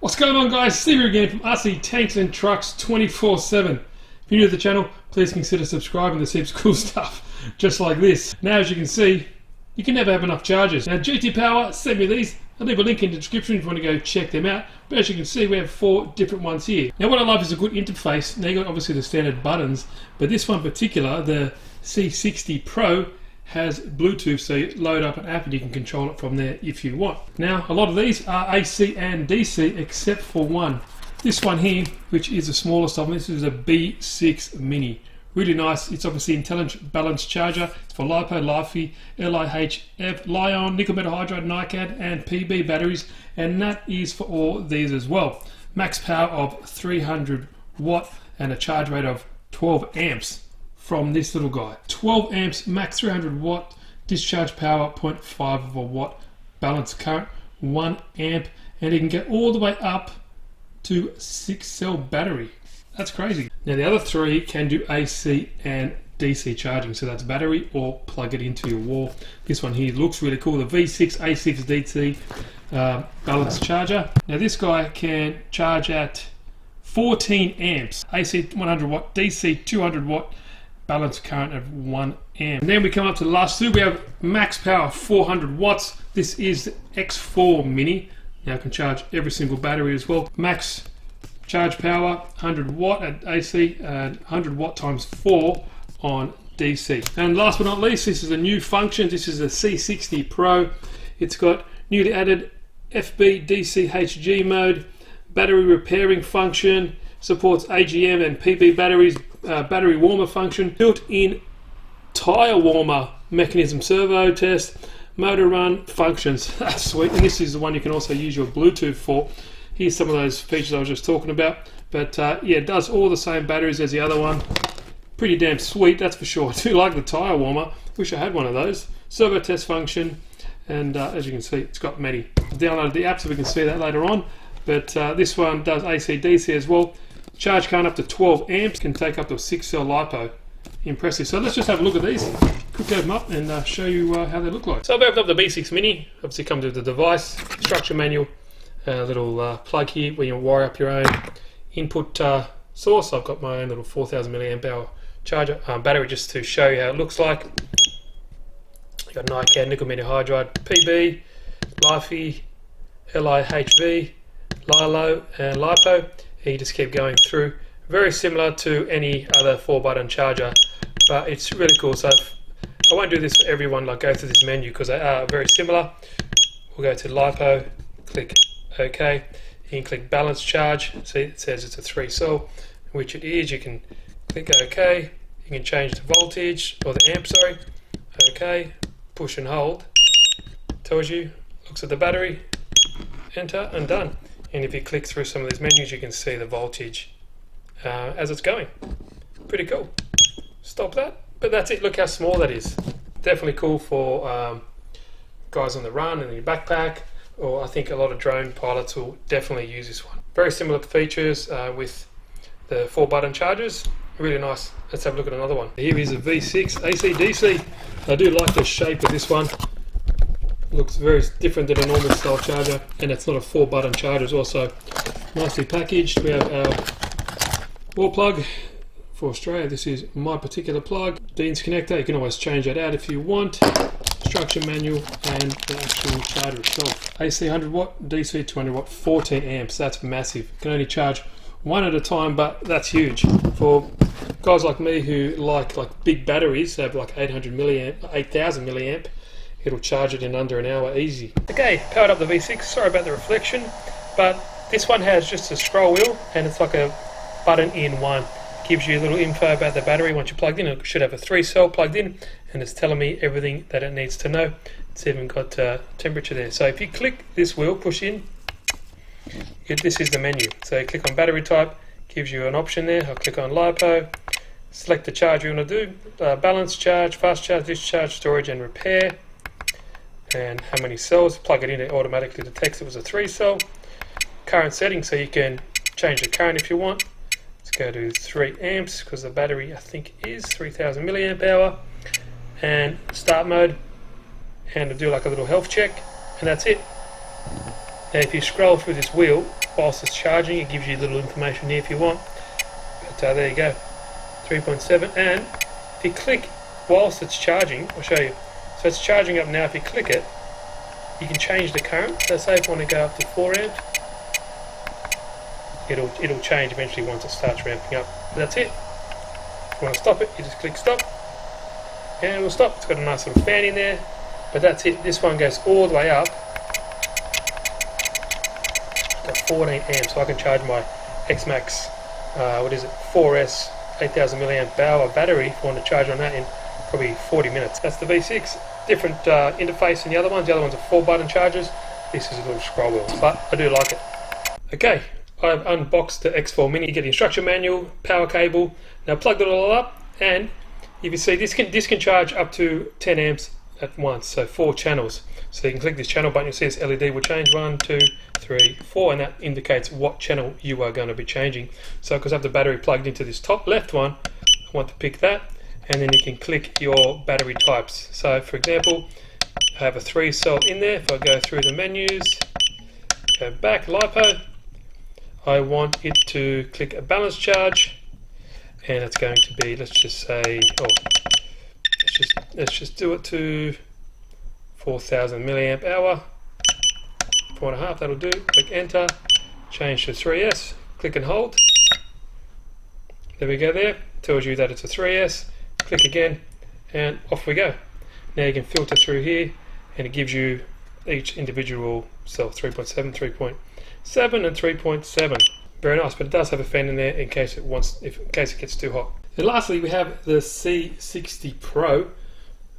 What's going on, guys? Steve here again from RC Tanks and Trucks 24/7. If you're new to the channel, please consider subscribing. There's heaps of cool stuff just like this. Now, as you can see, you can never have enough chargers. Now, GT Power sent me these. I'll leave a link in the description if you want to go check them out. But as you can see, we have 4 different ones here. Now, what I love is a good interface. Now, you've got obviously the standard buttons, but this one in particular, the C60 Pro, has Bluetooth, so you load up an app and you can control it from there if you want. Now, a lot of these are AC and DC except for one. This one here, which is the smallest of them, this is a B6 Mini. Really nice. It's obviously intelligent balance charger. It's for LiPo, LiFi, LiHF, Li-ion, nickel metal hydride, NiCad, and PB batteries, and that is for all these as well. Max power of 300 watt and a charge rate of 12 amps. From this little guy. 12 amps, max 300 watt, discharge power 0.5 of a watt, balance current 1 amp, and you can get all the way up to 6-cell battery. That's crazy. Now the other 3 can do AC and DC charging, so that's battery or plug it into your wall. This one here looks really cool, the V6 A6 DC balance charger. Now this guy can charge at 14 amps, AC 100 watt, DC 200 watt, balance current of 1 amp. And then we come up to the last 2. We have max power 400 watts. This is the X4 Mini. Now it can charge every single battery as well. Max charge power 100 watt at AC and 100 watt times 4 on DC. And last but not least, this is a new function. This is the C60 Pro. It's got newly added FB DC HG mode, battery repairing function, supports AGM and PB batteries, battery warmer function, built-in tire warmer mechanism servo test, motor run functions. That's sweet. And this is the one you can also use your Bluetooth for. Here's some of those features I was just talking about. But yeah, it does all the same batteries as the other one. Pretty damn sweet, that's for sure. I do like the tire warmer. Wish I had one of those. Servo test function, and as you can see, it's got many. I downloaded the app so we can see that later on. But this one does AC DC as well. Charge current up to 12 amps, can take up to 6-cell LiPo. Impressive. So let's just have a look at these. Quick open them up and show you how they look like. So I've opened up the B6 Mini. Obviously comes with the device, instruction manual, a little plug here where you wire up your own input source. I've got my own little 4000 milliamp hour charger battery just to show you how it looks like. You've got NiCad, nickel metal hydride, PB, LiFi, LiHV, LiLo, and LiPo. You just keep going through. Very similar to any other 4-button charger, but it's really cool. So I won't do this for everyone, like go through this menu because they are very similar. We'll go to LiPo, click OK. You can click balance charge. See, it says it's a 3-cell, which it is. You can click OK. You can change the voltage or the amp, sorry. OK. Push and hold. Tells you, looks at the battery, enter, and done. And if you click through some of these menus, you can see the voltage as it's going. Pretty cool. Stop that. But that's it. Look how small that is. Definitely cool for guys on the run and in your backpack. Or I think a lot of drone pilots will definitely use this one. Very similar features with the 4-button chargers. Really nice. Let's have a look at another one. Here is a V6 AC/DC. I do like the shape of this one. Looks very different than a normal style charger, and it's not a 4-button charger. It's also nicely packaged. We have our wall plug for Australia. This is my particular plug. Dean's connector, you can always change that out if you want. Instruction manual and the actual charger itself. AC 100 watt, DC 200 watt, 14 amps. That's massive. You can only charge one at a time, but that's huge. For guys like me who like big batteries, have like 800 milliamp, 8000 milliamp, it'll charge it in under an hour easy. Okay, powered up the V6. Sorry about the reflection, but this one has just a scroll wheel and it's like a button in one. Gives you a little info about the battery once you're plugged in. It should have a 3-cell plugged in and it's telling me everything that it needs to know. It's even got temperature there. So if you click this wheel, push in, this is the menu. So you click on battery type, gives you an option there. I'll click on LiPo, select the charge you want to do, balance charge, fast charge, discharge, storage and repair. And how many cells, plug it in, it automatically detects it was a 3-cell. Current setting, so you can change the current if you want. Let's go to 3 amps because the battery I think is 3000 milliamp hour. And start mode, and to do like a little health check, and that's it. Now if you scroll through this wheel, whilst it's charging. It gives you a little information here if you want. But there you go, 3.7. And if you click whilst it's charging, I'll show you. So it's charging up now. If you click it, you can change the current. So say if you want to go up to 4 amp, it'll change eventually once it starts ramping up. But that's it. If you want to stop it, you just click stop, and it'll stop. It's got a nice little fan in there. But that's it. This one goes all the way up. Got 14 amps, so I can charge my X-Max, 4S 8000 milliamp hour battery if I want to charge on that in probably 40 minutes. That's the V6. Different interface than the other ones. The other ones are 4-button chargers. This is a little scroll wheel, but I do like it. Okay, I've unboxed the X4 Mini. You get the instruction manual, power cable. Now plugged it all up, and you can see this can charge up to 10 amps at once, so 4 channels. So you can click this channel button, you'll see this LED will change 1, 2, 3, 4, and that indicates what channel you are going to be changing. So because I have the battery plugged into this top left one, I want to pick that, and then you can click your battery types. So for example, I have a 3-cell in there. If I go through the menus, go back, LiPo, I want it to click a balance charge, and it's going to be, let's just do it to 4000 milliamp hour, 4.5, that'll do. Click enter, change to 3S, click and hold. There we go there, tells you that it's a 3S. Click again, and off we go. Now you can filter through here, and it gives you each individual cell, 3.7, 3.7, and 3.7. Very nice, but it does have a fan in there in case it gets too hot. And lastly, we have the C60 Pro.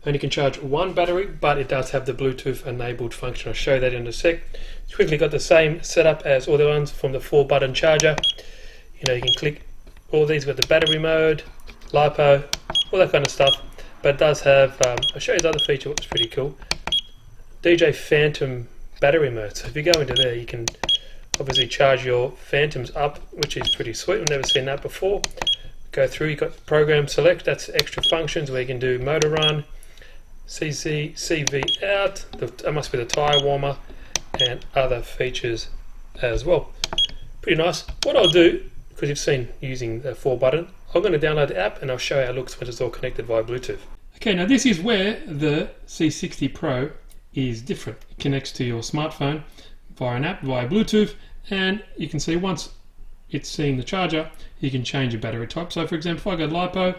Only can charge one battery, but it does have the Bluetooth enabled function. I'll show you that in a sec. It's quickly got the same setup as all the ones from the 4-button charger. You can click all these. Got the battery mode, LiPo, all that kind of stuff. But it does have, I'll show you the other feature, which is pretty cool. DJ Phantom battery mode. So if you go into there, you can obviously charge your Phantoms up, which is pretty sweet. I've never seen that before. Go through, you've got program select, that's extra functions where you can do motor run, CV out, that must be the tyre warmer, and other features as well. Pretty nice. What I'll do, because you've seen using the 4-button, I'm going to download the app and I'll show you how it looks when it's all connected via Bluetooth. Okay, now this is where the C60 Pro is different. It connects to your smartphone via an app, via Bluetooth, and you can see once it's seeing the charger, you can change your battery type. So for example, if I go LiPo,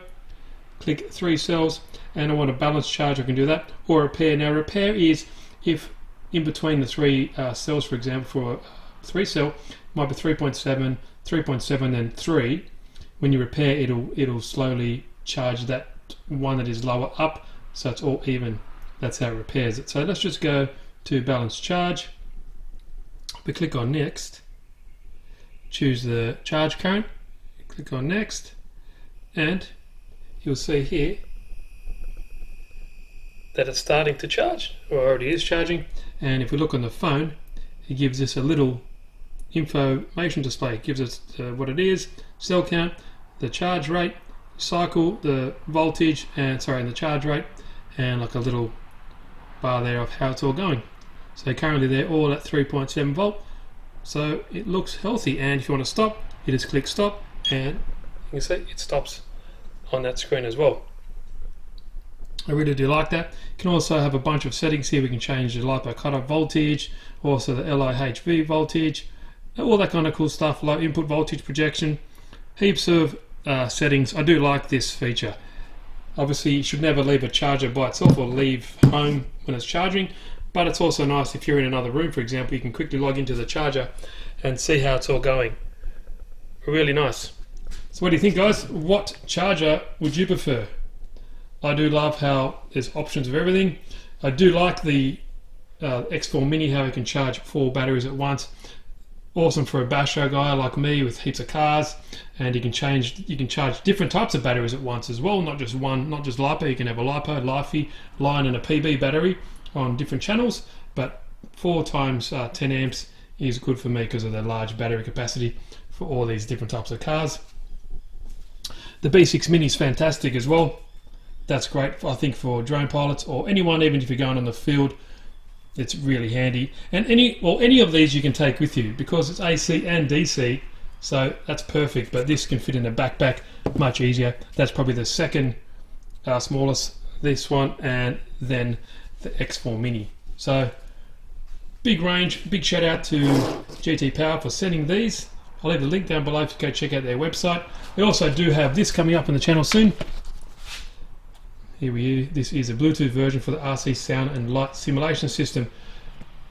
click 3 cells, and I want a balanced charge, I can do that. Or repair. Now repair is if in between the 3 cells, for example, for a 3-cell, might be 3.7, 3.7, then 3. When you repair, it'll slowly charge that one that is lower up, so it's all even. That's how it repairs it. So let's just go to balance charge. We click on next, choose the charge current, click on next, and you'll see here that it's starting to charge, or already is charging. And if we look on the phone, it gives us a little information display. It gives us what it is, cell count, the charge rate, cycle, the voltage, and the charge rate, and like a little bar there of how it's all going. So currently they're all at 3.7 volt, so it looks healthy. And if you want to stop, you just click stop, and you can see it stops on that screen as well. I really do like that. You can also have a bunch of settings here. We can change the LiPo cutoff voltage, also the LIHV voltage, all that kind of cool stuff, low input voltage projection, heaps of settings. I do like this feature. Obviously you should never leave a charger by itself or leave home when it's charging, but it's also nice if you're in another room, for example, you can quickly log into the charger and see how it's all going. Really nice. So what do you think, guys? What charger would you prefer? I do love how there's options of everything. I do like the X4 Mini, how you can charge 4 batteries at once. Awesome for a basho guy like me with heaps of cars, and you can charge different types of batteries at once as well, not just one, not just LiPo. You can have a LiPo, LiFi, line, and a PB battery on different channels, but 4 times 10 amps is good for me because of the large battery capacity for all these different types of cars. The B6 Mini is fantastic as well. That's great, I think, for drone pilots or anyone, even if you're going on the field. It's really handy, and any of these you can take with you because it's AC and DC, so that's perfect. But this can fit in a backpack much easier. That's probably the second smallest, this one, and then the X4 Mini. So big range. Big shout out to GT Power for sending these. I'll leave the link down below to go check out their website. We also do have this coming up on the channel soon. Here we go. This is a Bluetooth version for the RC sound and light simulation system.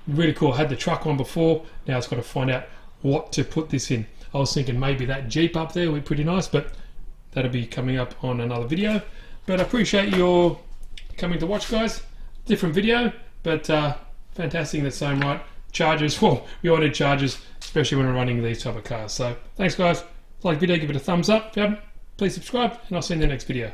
Really cool. I had the truck one before. Now it's got to find out what to put this in. I was thinking maybe that Jeep up there would be pretty nice, but that'll be coming up on another video. But I appreciate your coming to watch, guys. Different video, but fantastic in its own right. Chargers, well, we all need chargers, especially when we're running these type of cars. So thanks, guys. If you like the video, give it a thumbs up. If you haven't, please subscribe, and I'll see you in the next video.